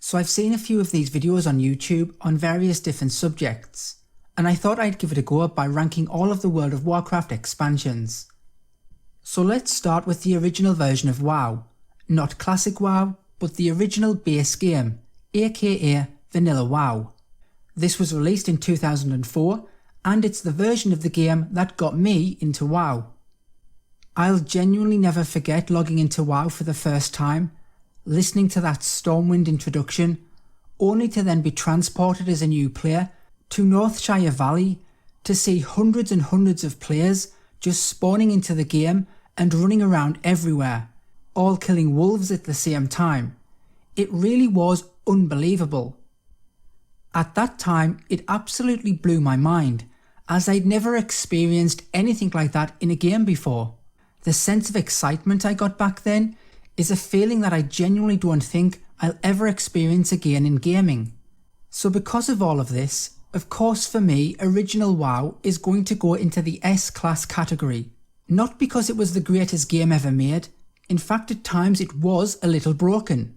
So I've seen a few of these videos on YouTube on various different subjects, and I thought I'd give it a go by ranking all of the World of Warcraft expansions. So let's start with the original version of WoW, not Classic WoW, but the original base game, aka Vanilla WoW. This was released in 2004, and it's the version of the game that got me into WoW. I'll genuinely never forget logging into WoW for the first time, listening to that Stormwind introduction, only to then be transported as a new player to Northshire Valley to see hundreds and hundreds of players just spawning into the game and running around everywhere, all killing wolves at the same time. It really was unbelievable. At that time, it absolutely blew my mind, as I'd never experienced anything like that in a game before. The sense of excitement I got back then is a feeling that I genuinely don't think I'll ever experience again in gaming. So because of all of this, of course for me, original WoW is going to go into the S-class category. Not because it was the greatest game ever made, in fact at times it was a little broken,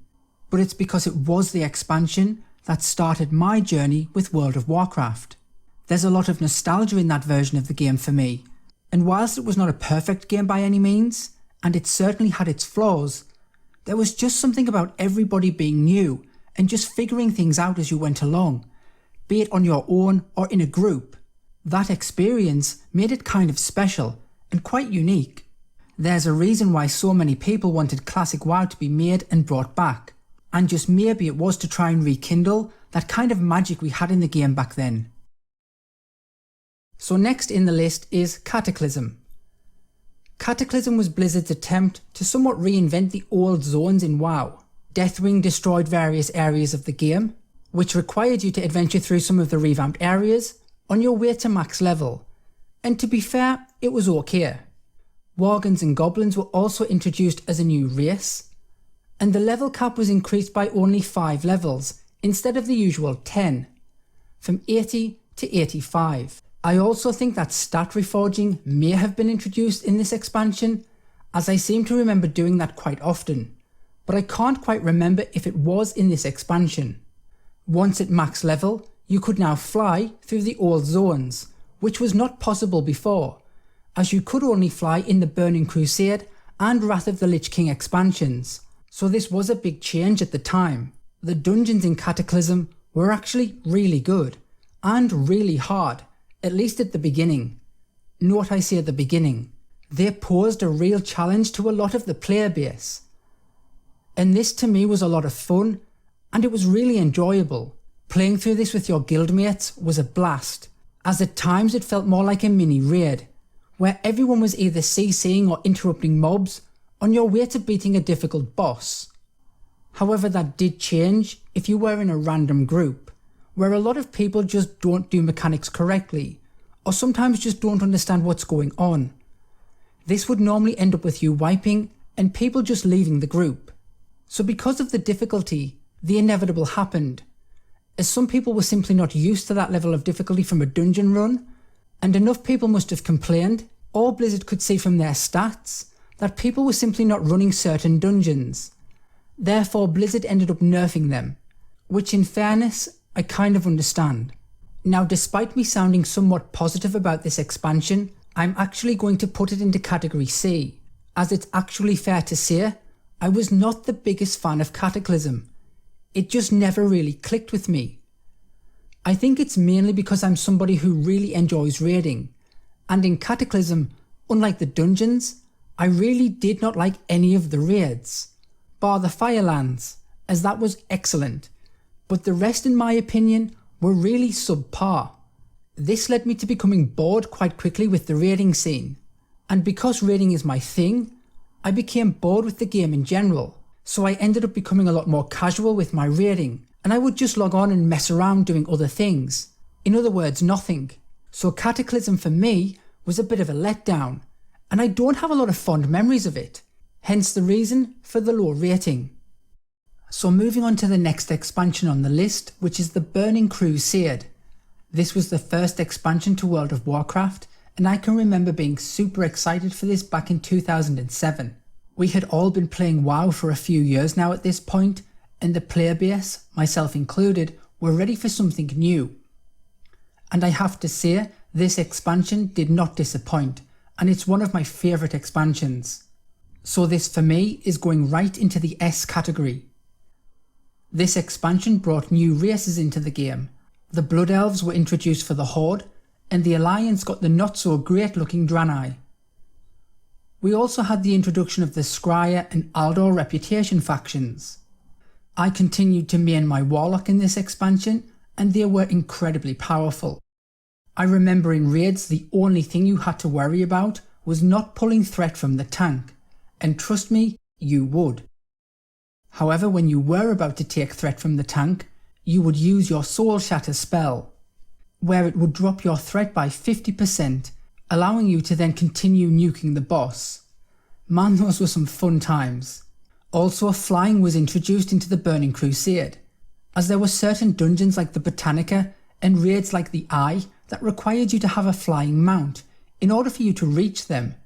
but it's because it was the expansion that started my journey with World of Warcraft. There's a lot of nostalgia in that version of the game for me, and whilst it was not a perfect game by any means, and it certainly had its flaws, there was just something about everybody being new and just figuring things out as you went along, be it on your own or in a group. That experience made it kind of special and quite unique. There's a reason why so many people wanted Classic WoW to be made and brought back, and just maybe it was to try and rekindle that kind of magic we had in the game back then. So next in the list is Cataclysm. Cataclysm was Blizzard's attempt to somewhat reinvent the old zones in WoW. Deathwing destroyed various areas of the game, which required you to adventure through some of the revamped areas on your way to max level, and to be fair, it was okay. Worgens and Goblins were also introduced as a new race, and the level cap was increased by only 5 levels instead of the usual 10, from 80 to 85. I also think that stat reforging may have been introduced in this expansion, as I seem to remember doing that quite often, but I can't quite remember if it was in this expansion. Once at max level, you could now fly through the old zones, which was not possible before, as you could only fly in the Burning Crusade and Wrath of the Lich King expansions, so this was a big change at the time. The dungeons in Cataclysm were actually really good, and really hard, at least at the beginning. Note I say at the beginning. They posed a real challenge to a lot of the player base. And this to me was a lot of fun, and it was really enjoyable. Playing through this with your guildmates was a blast, as at times it felt more like a mini raid, where everyone was either CCing or interrupting mobs on your way to beating a difficult boss. However, that did change if you were in a random group, where a lot of people just don't do mechanics correctly, or sometimes just don't understand what's going on. This would normally end up with you wiping and people just leaving the group. So because of the difficulty, the inevitable happened, as some people were simply not used to that level of difficulty from a dungeon run, and enough people must have complained, or Blizzard could see from their stats, that people were simply not running certain dungeons. Therefore Blizzard ended up nerfing them, which in fairness, I kind of understand. Now despite me sounding somewhat positive about this expansion, I'm actually going to put it into category C, as it's actually fair to say, I was not the biggest fan of Cataclysm. It just never really clicked with me. I think it's mainly because I'm somebody who really enjoys raiding, and in Cataclysm, unlike the dungeons, I really did not like any of the raids, bar the Firelands, as that was excellent. But the rest in my opinion were really subpar. This led me to becoming bored quite quickly with the raiding scene, and because raiding is my thing, I became bored with the game in general, so I ended up becoming a lot more casual with my raiding, and I would just log on and mess around doing other things. In other words, nothing. So Cataclysm for me was a bit of a letdown, and I don't have a lot of fond memories of it, hence the reason for the low rating. So moving on to the next expansion on the list, which is the Burning Crusade. This was the first expansion to World of Warcraft, and I can remember being super excited for this back in 2007. We had all been playing WoW for a few years now at this point, and the player base, myself included, were ready for something new. And I have to say, this expansion did not disappoint, and it's one of my favourite expansions. So this for me is going right into the S category. This expansion brought new races into the game. The Blood Elves were introduced for the Horde, and the Alliance got the not so great looking Draenor. We also had the introduction of the Scryer and Aldor Reputation factions. I continued to main my Warlock in this expansion, and they were incredibly powerful. I remember in raids the only thing you had to worry about was not pulling threat from the tank, and trust me, you would. However, when you were about to take threat from the tank, you would use your Soul Shatter spell, where it would drop your threat by 50%, allowing you to then continue nuking the boss. Man, those were some fun times. Also, flying was introduced into the Burning Crusade, as there were certain dungeons like the Botanica and raids like the Eye that required you to have a flying mount in order for you to reach them.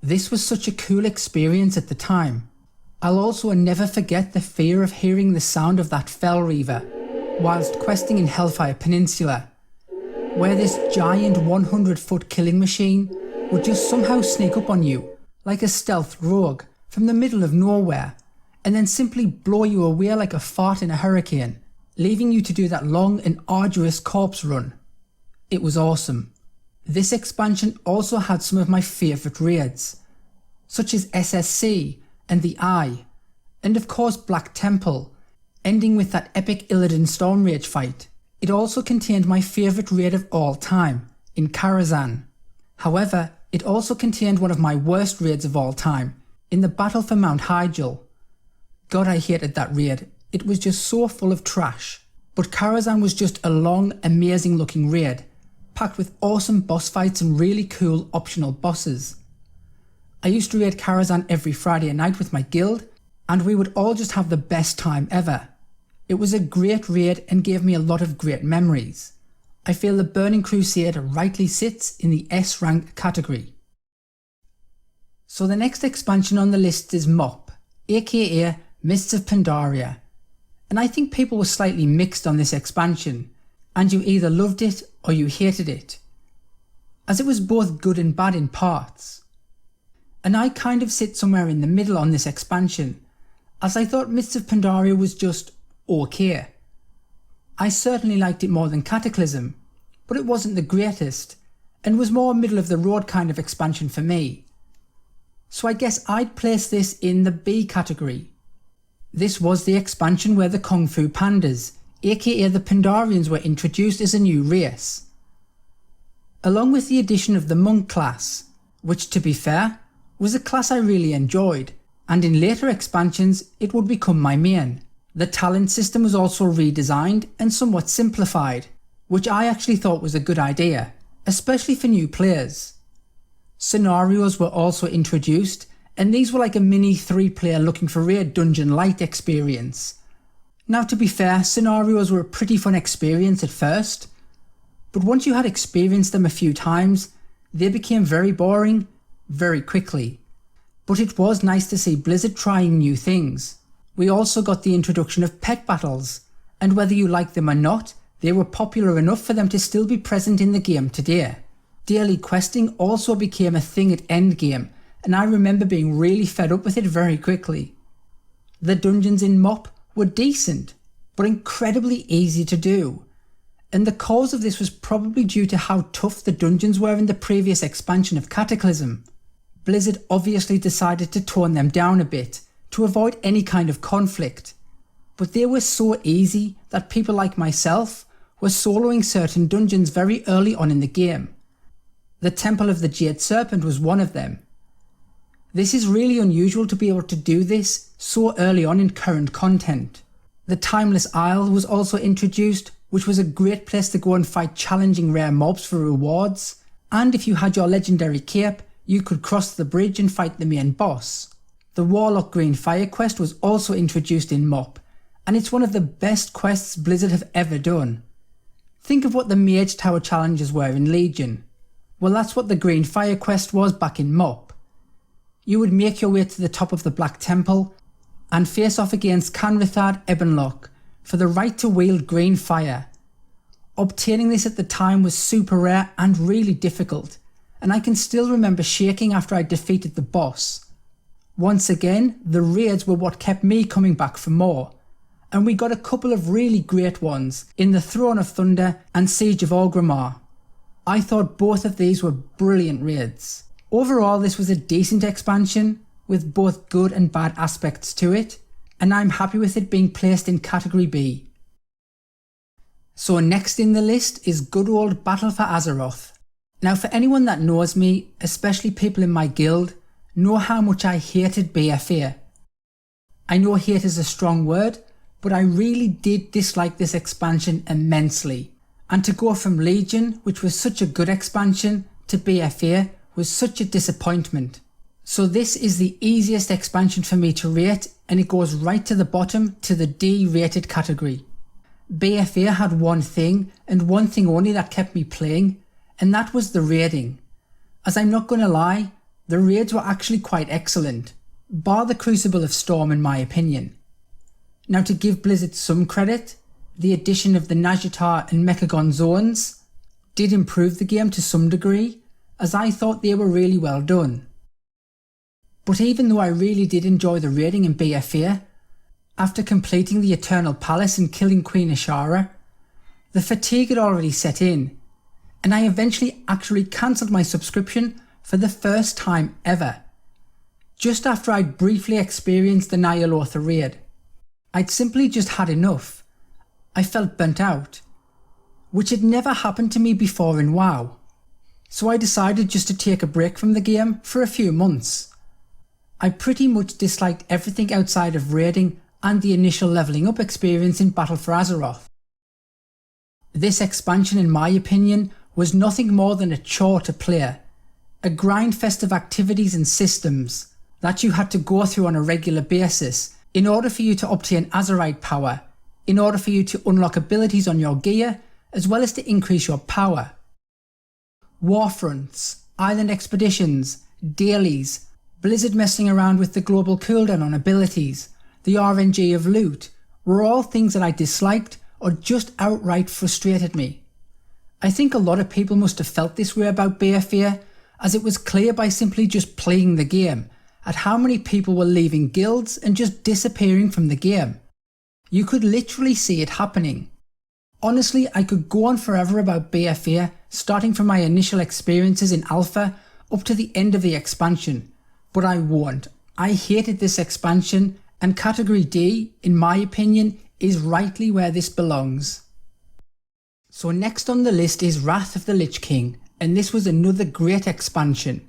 This was such a cool experience at the time. I'll also never forget the fear of hearing the sound of that Fell Reaver whilst questing in Hellfire Peninsula, where this giant 100-foot killing machine would just somehow sneak up on you like a stealth rogue from the middle of nowhere and then simply blow you away like a fart in a hurricane, leaving you to do that long and arduous corpse run. It was awesome. This expansion also had some of my favourite raids, such as SSC and the Eye, and of course Black Temple, ending with that epic Illidan Stormrage fight. It also contained my favourite raid of all time, in Karazhan. However, it also contained one of my worst raids of all time, in the Battle for Mount Hyjal. God, I hated that raid. It was just so full of trash. But Karazhan was just a long, amazing looking raid, packed with awesome boss fights and really cool optional bosses. I used to raid Karazhan every Friday night with my guild, and we would all just have the best time ever. It was a great raid and gave me a lot of great memories. I feel the Burning Crusade rightly sits in the S rank category. So the next expansion on the list is MOP, aka Mists of Pandaria. And I think people were slightly mixed on this expansion, and you either loved it or you hated it, as it was both good and bad in parts. And I kind of sit somewhere in the middle on this expansion, as I thought Mists of Pandaria was just okay. I certainly liked it more than Cataclysm, but it wasn't the greatest, and was more middle of the road kind of expansion for me. So I guess I'd place this in the B category. This was the expansion where the Kung Fu Pandas, aka the Pandarians, were introduced as a new race, along with the addition of the Monk class, which, to be fair, was a class I really enjoyed, and in later expansions it would become my main. The talent system was also redesigned and somewhat simplified, which I actually thought was a good idea, especially for new players. Scenarios were also introduced, and these were like a mini 3-player looking for raid dungeon light experience. Now, to be fair, scenarios were a pretty fun experience at first, but once you had experienced them a few times, they became very boring very quickly. But it was nice to see Blizzard trying new things. We also got the introduction of pet battles, and whether you like them or not, they were popular enough for them to still be present in the game today. Daily questing also became a thing at endgame, and I remember being really fed up with it very quickly. The dungeons in MOP were decent, but incredibly easy to do, and the cause of this was probably due to how tough the dungeons were in the previous expansion of Cataclysm. Blizzard obviously decided to tone them down a bit, to avoid any kind of conflict, but they were so easy that people like myself were soloing certain dungeons very early on in the game. The Temple of the Jade Serpent was one of them. This is really unusual to be able to do this so early on in current content. The Timeless Isle was also introduced, which was a great place to go and fight challenging rare mobs for rewards, and if you had your legendary cape, you could cross the bridge and fight the main boss. The Warlock Green Fire quest was also introduced in MOP, and it's one of the best quests Blizzard have ever done. Think of what the Mage Tower challenges were in Legion. Well, that's what the Green Fire quest was back in MOP. You would make your way to the top of the Black Temple, and face off against Canrithad Ebonlock for the right to wield green fire. Obtaining this at the time was super rare and really difficult, and I can still remember shaking after I defeated the boss. Once again, the raids were what kept me coming back for more, and we got a couple of really great ones in the Throne of Thunder and Siege of Orgrimmar. I thought both of these were brilliant raids. Overall, this was a decent expansion with both good and bad aspects to it, and I'm happy with it being placed in Category B. So next in the list is good old Battle for Azeroth. Now for anyone that knows me, especially people in my guild, know how much I hated BFA. I know hate is a strong word, but I really did dislike this expansion immensely. And to go from Legion, which was such a good expansion, to BFA was such a disappointment. So this is the easiest expansion for me to rate, and it goes right to the bottom to the D rated category. BFA had one thing, and one thing only, that kept me playing, and that was the raiding. As I'm not gonna lie, the raids were actually quite excellent, bar the Crucible of Storm in my opinion. Now to give Blizzard some credit, the addition of the Nazjatar and Mechagon zones did improve the game to some degree, as I thought they were really well done. But even though I really did enjoy the raiding in BFA, after completing the Eternal Palace and killing Queen Ashara, the fatigue had already set in, and I eventually actually cancelled my subscription for the first time ever. Just after I'd briefly experienced the Ny'alotha raid. I'd simply just had enough. I felt burnt out, which had never happened to me before in WoW. So I decided just to take a break from the game for a few months. I pretty much disliked everything outside of raiding and the initial levelling up experience in Battle for Azeroth. This expansion, in my opinion, was nothing more than a chore to play, a grind fest of activities and systems that you had to go through on a regular basis in order for you to obtain Azerite power, in order for you to unlock abilities on your gear, as well as to increase your power. Warfronts, island expeditions, dailies, Blizzard messing around with the global cooldown on abilities, the RNG of loot, were all things that I disliked or just outright frustrated me. I think a lot of people must have felt this way about BFA, as it was clear by simply just playing the game at how many people were leaving guilds and just disappearing from the game. You could literally see it happening. Honestly, I could go on forever about BFA, starting from my initial experiences in Alpha up to the end of the expansion, but I won't. I hated this expansion, and Category D, in my opinion, is rightly where this belongs. So next on the list is Wrath of the Lich King, and this was another great expansion.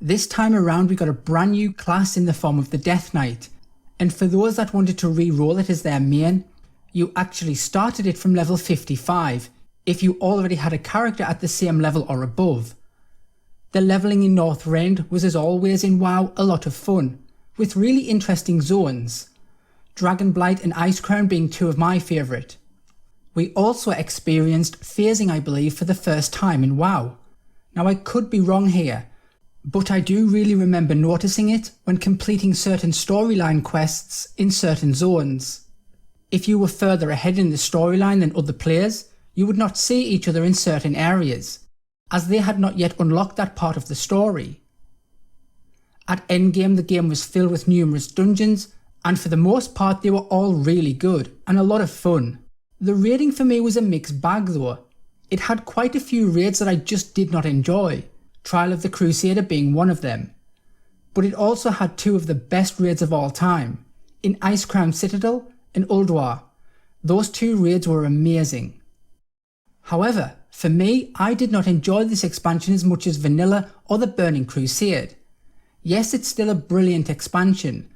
This time around we got a brand new class in the form of the Death Knight, and for those that wanted to re-roll it as their main, you actually started it from level 55 if you already had a character at the same level or above. The levelling in Northrend was, as always in WoW, a lot of fun, with really interesting zones, Dragonblight and Icecrown being two of my favourite. We also experienced phasing, I believe, for the first time in WoW. Now I could be wrong here, but I do really remember noticing it when completing certain storyline quests in certain zones. If you were further ahead in the storyline than other players, you would not see each other in certain areas, as they had not yet unlocked that part of the story. At endgame the game was filled with numerous dungeons, and for the most part they were all really good and a lot of fun. The raiding for me was a mixed bag though. It had quite a few raids that I just did not enjoy, Trial of the Crusader being one of them. But it also had two of the best raids of all time, in Icecrown Citadel and Ulduar. Those two raids were amazing. However, for me, I did not enjoy this expansion as much as Vanilla or the Burning Crusade. Yes, it's still a brilliant expansion,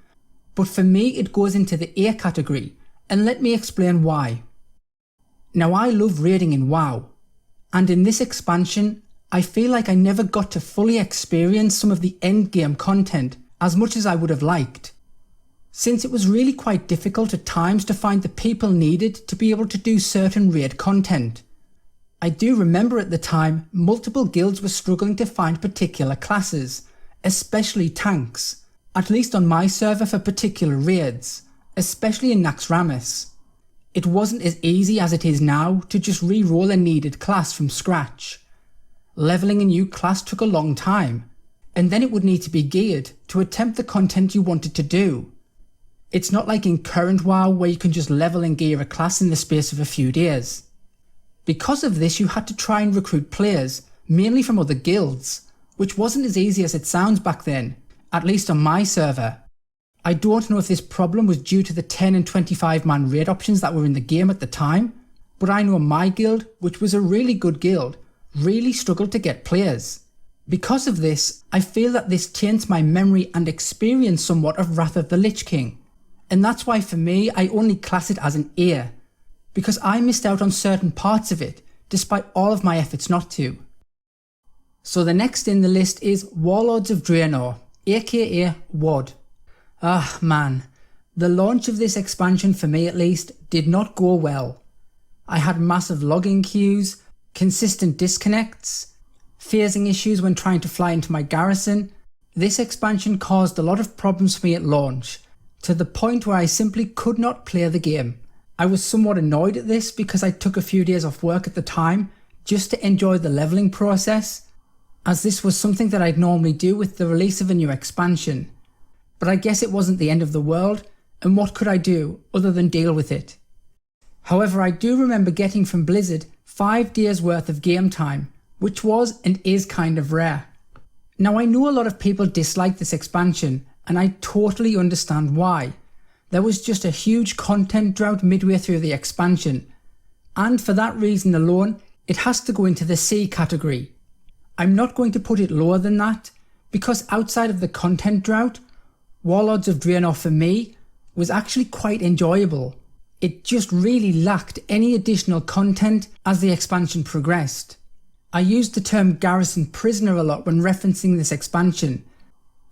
but for me it goes into the A category, and let me explain why. Now I love raiding in WoW, and in this expansion I feel like I never got to fully experience some of the endgame content as much as I would have liked, since it was really quite difficult at times to find the people needed to be able to do certain raid content. I do remember at the time multiple guilds were struggling to find particular classes, especially tanks, at least on my server for particular raids, especially in Naxxramas. It wasn't as easy as it is now to just re-roll a needed class from scratch. Leveling a new class took a long time, and then it would need to be geared to attempt the content you wanted to do. It's not like in current WoW where you can just level and gear a class in the space of a few days. Because of this, you had to try and recruit players, mainly from other guilds, which wasn't as easy as it sounds back then, at least on my server. I don't know if this problem was due to the 10 and 25 man raid options that were in the game at the time, but I know my guild, which was a really good guild, really struggled to get players. Because of this, I feel that this taints my memory and experience somewhat of Wrath of the Lich King, and that's why for me I only class it as an A, because I missed out on certain parts of it, despite all of my efforts not to. So the next in the list is Warlords of Draenor, aka WOD. Ah man, the launch of this expansion for me at least did not go well. I had massive logging queues, consistent disconnects, phasing issues when trying to fly into my garrison. This expansion caused a lot of problems for me at launch, to the point where I simply could not play the game. I was somewhat annoyed at this because I took a few days off work at the time just to enjoy the leveling process, as this was something that I'd normally do with the release of a new expansion. But I guess it wasn't the end of the world, and what could I do other than deal with it? However, I do remember getting from Blizzard 5 days worth of game time, which was and is kind of rare. Now I know a lot of people dislike this expansion, and I totally understand why. There was just a huge content drought midway through the expansion, and for that reason alone, it has to go into the C category. I'm not going to put it lower than that, because outside of the content drought, Warlords of Draenor for me was actually quite enjoyable. It just really lacked any additional content as the expansion progressed. I used the term garrison prisoner a lot when referencing this expansion,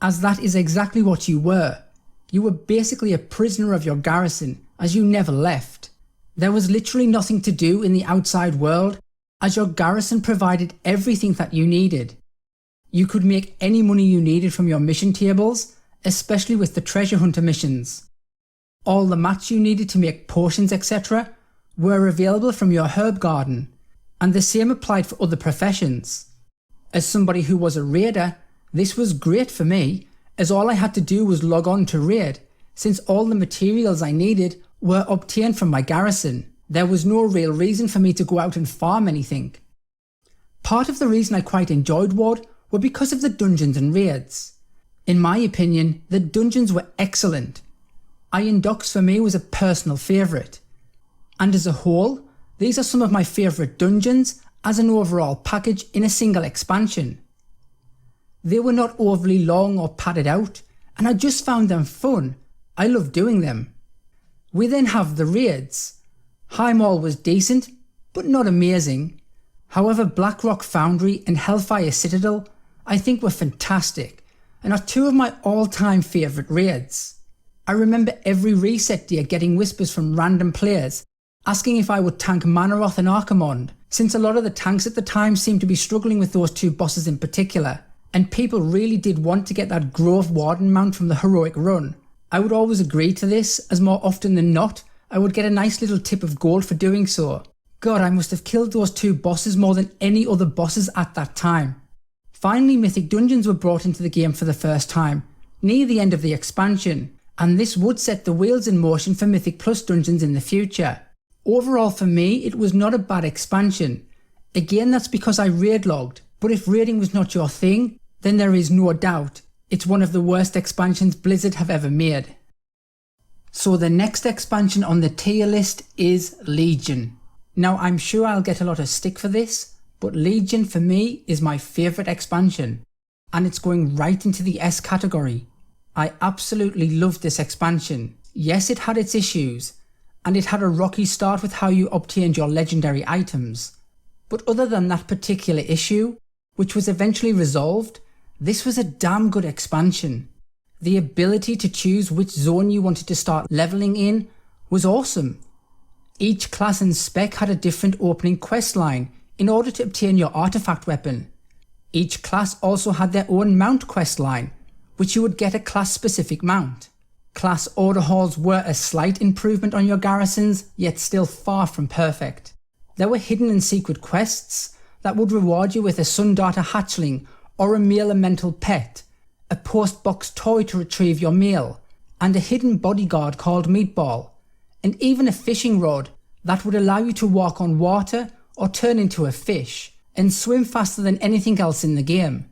as that is exactly what you were. You were basically a prisoner of your garrison, as you never left. There was literally nothing to do in the outside world, as your garrison provided everything that you needed. You could make any money you needed from your mission tables, especially with the treasure hunter missions. All the mats you needed to make potions etc. were available from your herb garden, and the same applied for other professions. As somebody who was a raider, this was great for me, as all I had to do was log on to raid, since all the materials I needed were obtained from my garrison. There was no real reason for me to go out and farm anything. Part of the reason I quite enjoyed WoD were because of the dungeons and raids. In my opinion, the dungeons were excellent. Iron Docks for me was a personal favourite. And as a whole, these are some of my favourite dungeons as an overall package in a single expansion. They were not overly long or padded out, and I just found them fun. I loved doing them. We then have the raids. High Maul was decent, but not amazing. However, Blackrock Foundry and Hellfire Citadel I think were fantastic, and are two of my all-time favourite raids. I remember every reset day getting whispers from random players asking if I would tank Manaroth and Archimonde, since a lot of the tanks at the time seemed to be struggling with those two bosses in particular, and people really did want to get that Grove Warden mount from the heroic run. I would always agree to this, as more often than not, I would get a nice little tip of gold for doing so. God, I must have killed those two bosses more than any other bosses at that time. Finally, Mythic Dungeons were brought into the game for the first time, near the end of the expansion, and this would set the wheels in motion for Mythic Plus dungeons in the future. Overall for me, it was not a bad expansion. Again, that's because I raid logged, but if raiding was not your thing, then there is no doubt it's one of the worst expansions Blizzard have ever made. So the next expansion on the tier list is Legion. Now I'm sure I'll get a lot of stick for this, but Legion for me is my favourite expansion, and it's going right into the S category. I absolutely loved this expansion. Yes, it had its issues, and it had a rocky start with how you obtained your legendary items. But other than that particular issue, which was eventually resolved, this was a damn good expansion. The ability to choose which zone you wanted to start leveling in was awesome. Each class and spec had a different opening quest line in order to obtain your artifact weapon. Each class also had their own mount quest line, which you would get a class specific mount. Class order halls were a slight improvement on your garrisons, yet still far from perfect. There were hidden and secret quests that would reward you with a Sundarter hatchling or a meal elemental pet, a post-box toy to retrieve your meal, and a hidden bodyguard called Meatball, and even a fishing rod that would allow you to walk on water or turn into a fish and swim faster than anything else in the game.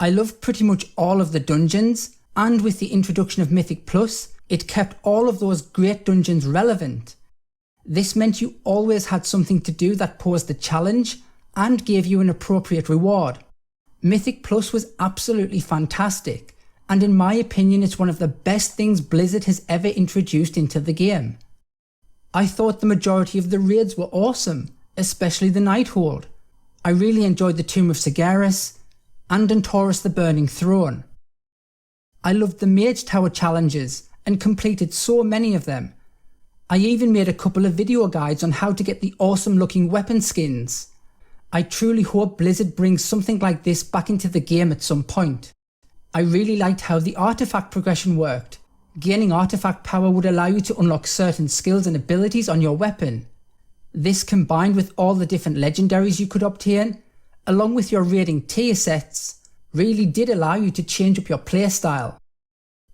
I loved pretty much all of the dungeons, and with the introduction of Mythic Plus, it kept all of those great dungeons relevant. This meant you always had something to do that posed a challenge and gave you an appropriate reward. Mythic Plus was absolutely fantastic, and in my opinion it's one of the best things Blizzard has ever introduced into the game. I thought the majority of the raids were awesome, especially the Nighthold. I really enjoyed the Tomb of Sargeras and Antorus the Burning Throne. I loved the Mage Tower challenges and completed so many of them. I even made a couple of video guides on how to get the awesome looking weapon skins. I truly hope Blizzard brings something like this back into the game at some point. I really liked how the artifact progression worked. Gaining artifact power would allow you to unlock certain skills and abilities on your weapon. This combined with all the different legendaries you could obtain, along with your raiding tier sets, really did allow you to change up your playstyle.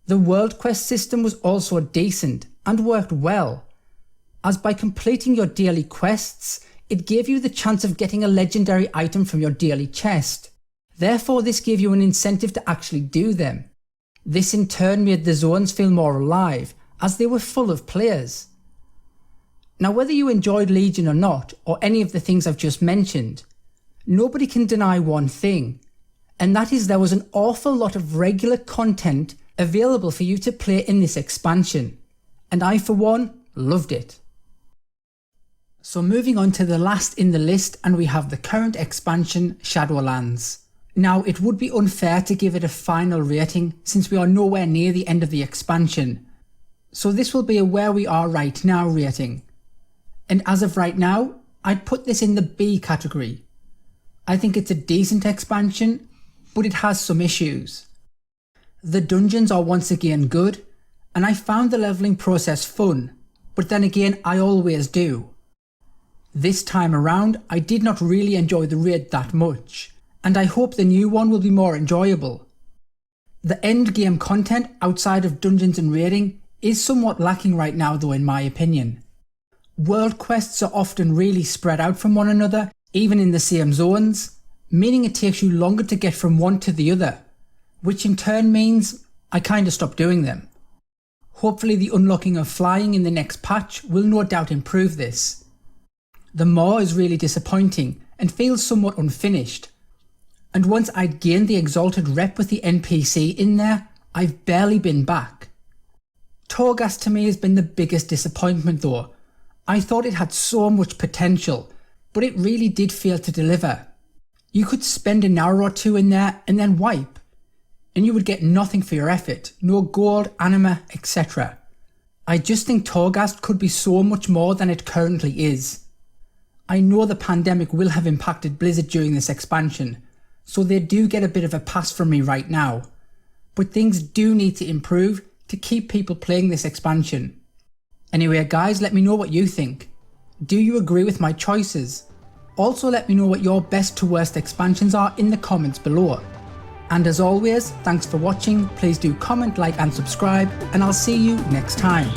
The world quest system was also decent and worked well, as by completing your daily quests, it gave you the chance of getting a legendary item from your daily chest. Therefore this gave you an incentive to actually do them. This in turn made the zones feel more alive, as they were full of players. Now whether you enjoyed Legion or not, or any of the things I've just mentioned, nobody can deny one thing, and that is there was an awful lot of regular content available for you to play in this expansion, and I for one loved it. So moving on to the last in the list, and we have the current expansion Shadowlands. Now it would be unfair to give it a final rating since we are nowhere near the end of the expansion, so this will be a where we are right now rating. And as of right now, I'd put this in the B category. I think it's a decent expansion, but it has some issues. The dungeons are once again good, and I found the leveling process fun, but then again I always do. This time around I did not really enjoy the raid that much, and I hope the new one will be more enjoyable. The end game content outside of dungeons and raiding is somewhat lacking right now though, in my opinion. World quests are often really spread out from one another, even in the same zones, meaning it takes you longer to get from one to the other, which in turn means I kinda stopped doing them. Hopefully the unlocking of flying in the next patch will no doubt improve this. The Maw is really disappointing and feels somewhat unfinished, and once I'd gained the exalted rep with the NPC in there, I've barely been back. Torghast to me has been the biggest disappointment though. I thought it had so much potential, but it really did fail to deliver. You could spend an hour or two in there and then wipe, and you would get nothing for your effort, no gold, anima, etc. I just think Torghast could be so much more than it currently is. I know the pandemic will have impacted Blizzard during this expansion, so they do get a bit of a pass from me right now, but things do need to improve to keep people playing this expansion. Anyway guys, let me know what you think. Do you agree with my choices? Also let me know what your best to worst expansions are in the comments below. And as always, thanks for watching, please do comment, like and subscribe, and I'll see you next time.